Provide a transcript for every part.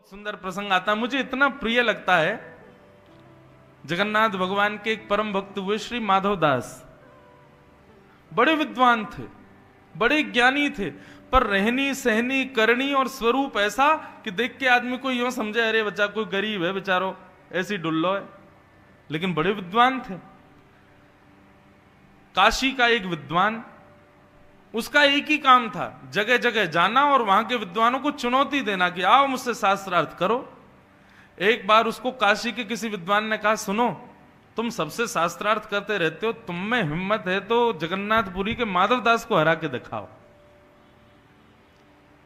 सुंदर प्रसंग आता है, मुझे इतना प्रिय लगता है। जगन्नाथ भगवान के एक परम भक्त हुए श्री माधव दास, बड़े विद्वान थे, बड़े ज्ञानी थे, पर रहनी सहनी करनी और स्वरूप ऐसा कि देख के आदमी को यूं समझे अरे बच्चा कोई गरीब है बेचारो, ऐसी डुल्लो है, लेकिन बड़े विद्वान थे। काशी का एक विद्वान, उसका एक ही काम था जगह जगह जाना और वहां के विद्वानों को चुनौती देना कि आओ मुझसे शास्त्रार्थ करो। एक बार उसको काशी के किसी विद्वान ने कहा, सुनो तुम सबसे शास्त्रार्थ करते रहते हो, तुम में हिम्मत है तो जगन्नाथपुरी के माधव दास को हरा के दिखाओ।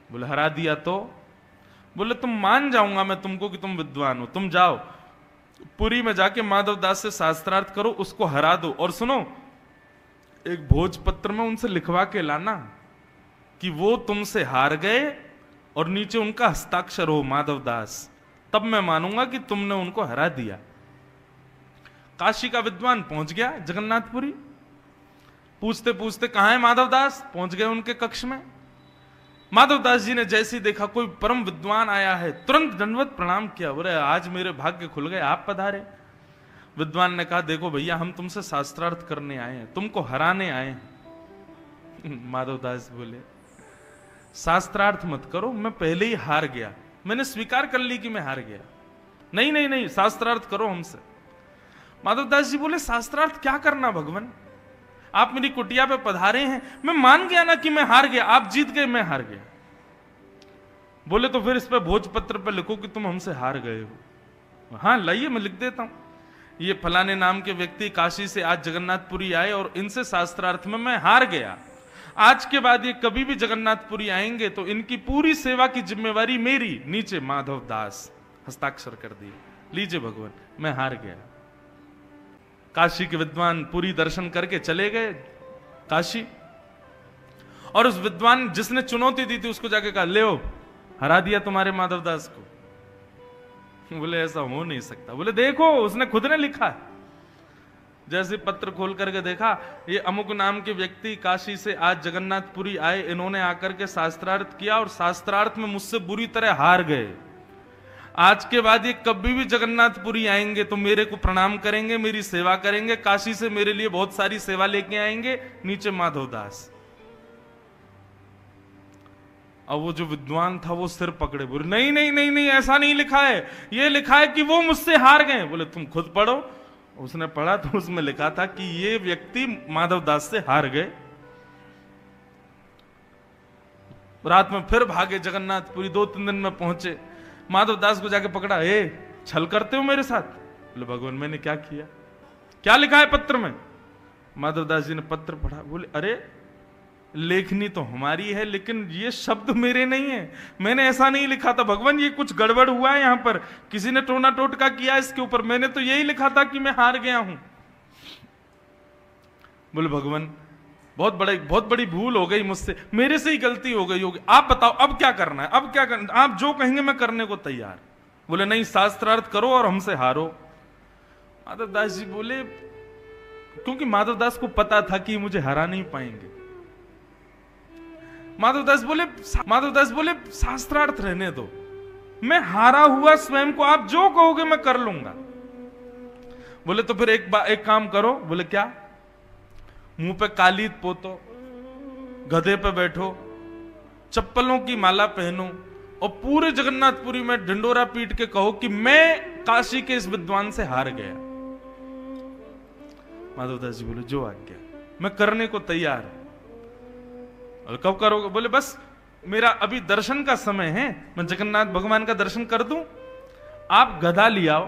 बोले हरा दिया तो? बोले तुम मान जाऊंगा मैं तुमको कि तुम विद्वान हो, तुम जाओ पुरी में जाके माधव दास से शास्त्रार्थ करो, उसको हरा दो, और सुनो एक भोजपत्र में उनसे लिखवा के लाना कि वो तुमसे हार गए और नीचे उनका हस्ताक्षर हो माधव दास, तब मैं मानूंगा कि तुमने उनको हरा दिया। काशी का विद्वान पहुंच गया जगन्नाथपुरी, पूछते पूछते कहां है माधव दास, पहुंच गए उनके कक्ष में। माधव दास जी ने जैसे देखा कोई परम विद्वान आया है, तुरंत दंडवत प्रणाम किया, बोले आज मेरे भाग्य खुल गए, आप पधारे। विद्वान ने कहा देखो भैया हम तुमसे शास्त्रार्थ करने आए हैं, तुमको हराने आए हैं। माधव दास बोले शास्त्रार्थ मत करो, मैं पहले ही हार गया, मैंने स्वीकार कर ली कि मैं हार गया। नहीं नहीं नहीं, शास्त्रार्थ करो हमसे। माधव दास जी बोले शास्त्रार्थ क्या करना भगवान, आप मेरी कुटिया पे पधारे हैं, मैं मान गया ना कि मैं हार गया, आप जीत गए मैं हार गया। बोले तो फिर इस पे भोजपत्र पे लिखो कि तुम हमसे हार गए हो। हाँ लाइए मैं लिख देता हूं, ये फलाने नाम के व्यक्ति काशी से आज जगन्नाथपुरी आए और इनसे शास्त्रार्थ में मैं हार गया, आज के बाद ये कभी भी जगन्नाथपुरी आएंगे तो इनकी पूरी सेवा की जिम्मेवारी मेरी। नीचे माधव दास हस्ताक्षर कर दिए, लीजिए भगवान मैं हार गया। काशी के विद्वान पूरी दर्शन करके चले गए काशी, और उस विद्वान जिसने चुनौती दी थी उसको जाके कहा ले हरा दिया तुम्हारे माधव दास को। बोले ऐसा हो नहीं सकता। बोले देखो उसने खुद ने लिखा है। जैसे पत्र खोल करके देखा, ये अमुक नाम के व्यक्ति काशी से आज जगन्नाथपुरी आए, इन्होंने आकर के शास्त्रार्थ किया और शास्त्रार्थ में मुझसे बुरी तरह हार गए, आज के बाद ये कभी भी जगन्नाथपुरी आएंगे तो मेरे को प्रणाम करेंगे, मेरी सेवा करेंगे, काशी से मेरे लिए बहुत सारी सेवा लेके आएंगे। नीचे माधव दास। अब वो जो विद्वान था वो सिर पकड़े, बोले नहीं नहीं नहीं नहीं ऐसा नहीं लिखा है, ये लिखा है कि वो मुझसे हार गए। बोले तुम खुद पढ़ो। उसने पढ़ा तो उसमें लिखा था कि ये व्यक्ति माधव दास से हार गए। रात में फिर भागे जगन्नाथपुरी, 2-3 दिन में पहुंचे, माधव दास को जाके पकड़ा, छल करते हो मेरे साथ? बोले भगवान मैंने क्या किया, क्या लिखा है पत्र में? माधव दास जी ने पत्र पढ़ा, बोले अरे लेखनी तो हमारी है लेकिन ये शब्द मेरे नहीं है, मैंने ऐसा नहीं लिखा था भगवान, ये कुछ गड़बड़ हुआ है यहां पर, किसी ने टोना टोटका किया इसके ऊपर, मैंने तो यही लिखा था कि मैं हार गया हूं। बोले भगवान बहुत बड़ी भूल हो गई मुझसे, मेरे से ही गलती हो गई होगी, आप बताओ अब क्या करना है, अब क्या करना, आप जो कहेंगे मैं करने को तैयार। बोले नहीं शास्त्रार्थ करो और हमसे हारो। माधव दास जी बोले, क्योंकि माधव दास को पता था कि मुझे हरा नहीं पाएंगे। माधव दास बोले शास्त्रार्थ रहने दो, मैं हारा हुआ स्वयं को आप जो कहोगे मैं कर लूंगा। बोले तो फिर एक काम करो। बोले क्या? मुंह पे कालीद पोतो, गधे पे बैठो, चप्पलों की माला पहनो और पूरे जगन्नाथपुरी में ढिंडोरा पीट के कहो कि मैं काशी के इस विद्वान से हार गया। माधव दास जी बोले जो आज्ञा, मैं करने को तैयार हूं। और कब करोगे? बोले बस मेरा अभी दर्शन का समय है, मैं जगन्नाथ भगवान का दर्शन कर दूं, आप गधा ले आओ,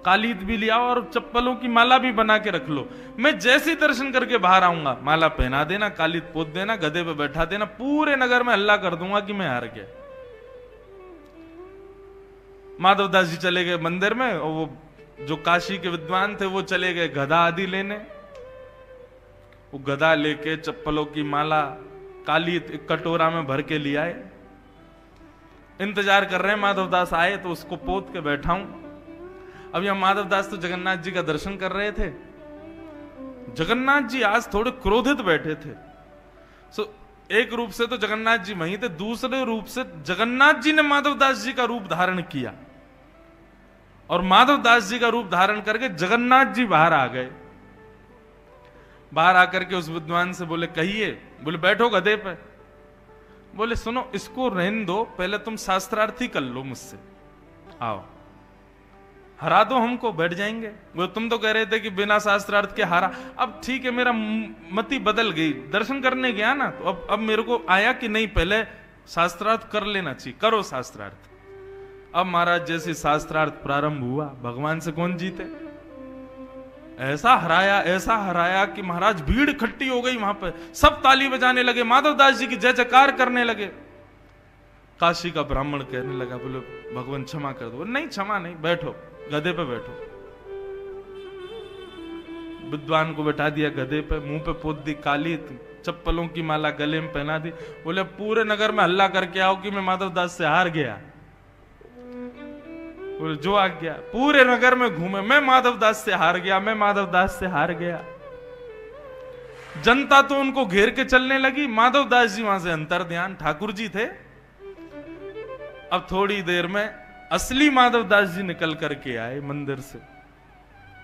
कालीद भी ले आओ और चप्पलों की माला भी बना के रख लो, मैं जैसे ही दर्शन करके बाहर आऊंगा माला पहना देना, कालीद पोत देना, गधे पे बैठा देना, पूरे नगर में हल्ला कर दूंगा कि मैं हार गया। माधव दास जी चले गए मंदिर में और वो जो काशी के विद्वान थे वो चले गए गधा आदि लेने। वो गधा लेके चप्पलों की माला कालीद एक कटोरा में भर के ले आए, इंतजार कर रहे हैं माधव दास आए तो उसको पोत के बैठाऊं। अब यहां माधव दास तो जगन्नाथ जी का दर्शन कर रहे थे, जगन्नाथ जी आज थोड़े क्रोधित बैठे थे। सो एक रूप से तो जगन्नाथ जी वहीं थे, दूसरे रूप से जगन्नाथ जी ने माधवदास जी का रूप धारण किया और माधवदास जी का रूप धारण करके जगन्नाथ जी बाहर आ गए। बाहर आकर के उस विद्वान से बोले कहिए। बोले बैठो गधे पे। बोले सुनो, इसको रहने दो, पहले तुम शास्त्रार्थी कर लो मुझसे, आओ हरा दो हमको, बैठ जाएंगे। वो तुम तो कह रहे थे कि बिना शास्त्रार्थ के हारा। अब ठीक है, मेरा मति बदल गई, दर्शन करने गया ना, तो अब मेरे को आया कि नहीं पहले शास्त्रार्थ कर लेना चाहिए, करो शास्त्रार्थ। अब महाराज जैसे शास्त्रार्थ प्रारंभ हुआ, भगवान से कौन जीते। ऐसा हराया कि महाराज भीड़ इकट्ठी हो गई वहां पर, सब ताली बजाने लगे, माधवदास जी की जय जयकार करने लगे। काशी का ब्राह्मण कहने लगा, बोले भगवान क्षमा कर दो। नहीं क्षमा नहीं, बैठो गधे पे बैठो। विद्वान को बैठा दिया गधे पे, मुंह पे पोत दी काली, चप्पलों की माला गले में पहना दी। बोले पूरे नगर में हल्ला करके आओ कि मैं माधवदास से हार गया। बोले जो आ गया, पूरे नगर में घूमे, मैं माधवदास से हार गया, मैं माधवदास से हार गया। जनता तो उनको घेर के चलने लगी। माधवदास जी वहां से अंतर ध्यान, ठाकुर जी थे। अब थोड़ी देर में असली माधवदास जी निकल करके आए मंदिर से।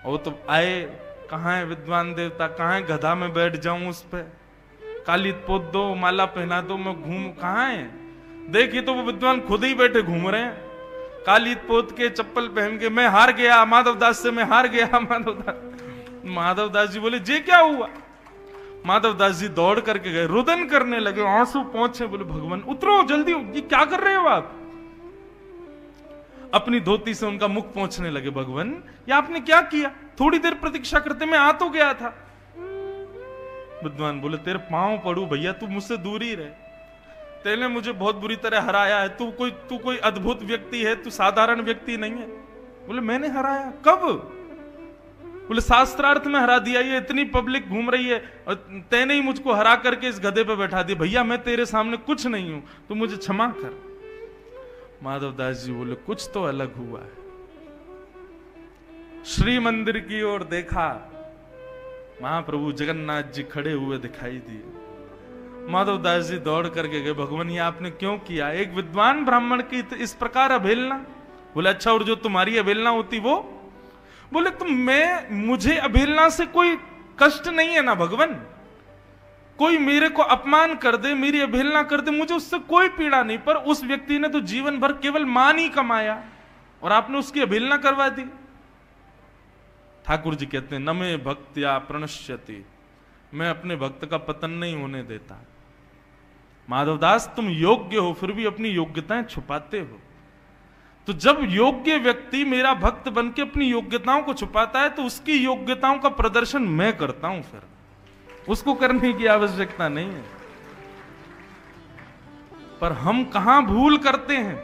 वो तो आए, कहां है विद्वान देवता, कहां है गधा में बैठ जाऊं उस पे, काली पोत दो, माला पहना दो, मैं घूम, कहां है। देखिए तो वो विद्वान खुद ही बैठे घूम रहे हैं, काली पोत के, चप्पल पहन के, मैं हार गया माधवदास से, मैं हार गया माधवदास जी बोले जे क्या हुआ। माधवदास जी दौड़ करके गए, रुदन करने लगे, आंसू पहुंचे। बोले भगवान उतरो जल्दी, ये क्या कर रहे हो आप। अपनी धोती से उनका मुख पहुंचने लगे। भगवान ये आपने क्या किया, थोड़ी देर प्रतीक्षा करते, मैं आ तो गया था। विद्वान बोले तेरे पांव पड़ू भैया, तू मुझसे दूर ही रहे, तेने मुझे बहुत बुरी तरह हराया है, तू कोई अद्भुत व्यक्ति है, तू साधारण व्यक्ति नहीं है। बोले मैंने हराया, कब। बोले शास्त्रार्थ में हरा दिया, ये इतनी पब्लिक घूम रही है और तेने ही मुझको हरा करके इस गधे पे बैठा दिया। भैया मैं तेरे सामने कुछ नहीं हूं, तू मुझे क्षमा कर। माधवदास जी बोले कुछ तो अलग हुआ है। श्री मंदिर की ओर देखा, महाप्रभु जगन्नाथ जी खड़े हुए दिखाई दिए। माधवदास जी दौड़ करके गए, भगवान ये आपने क्यों किया, एक विद्वान ब्राह्मण की इस प्रकार अवहेलना। बोले अच्छा, और जो तुम्हारी अवहेलना होती वो। बोले मुझे अवहेलना से कोई कष्ट नहीं है ना भगवान, कोई मेरे को अपमान कर दे, मेरी अवहेलना कर दे, मुझे उससे कोई पीड़ा नहीं, पर उस व्यक्ति ने तो जीवन भर केवल मान ही कमाया और आपने उसकी अवहेलना करवा दी। ठाकुर जी कहते हैं न मे भक्त्या प्रणश्यति, मैं अपने भक्त का पतन नहीं होने देता। माधवदास तुम योग्य हो, फिर भी अपनी योग्यताएं छुपाते हो। तो जब योग्य व्यक्ति मेरा भक्त बन के अपनी योग्यताओं को छुपाता है, तो उसकी योग्यताओं का प्रदर्शन मैं करता हूं, फिर उसको करने की आवश्यकता नहीं है। पर हम कहां भूल करते हैं,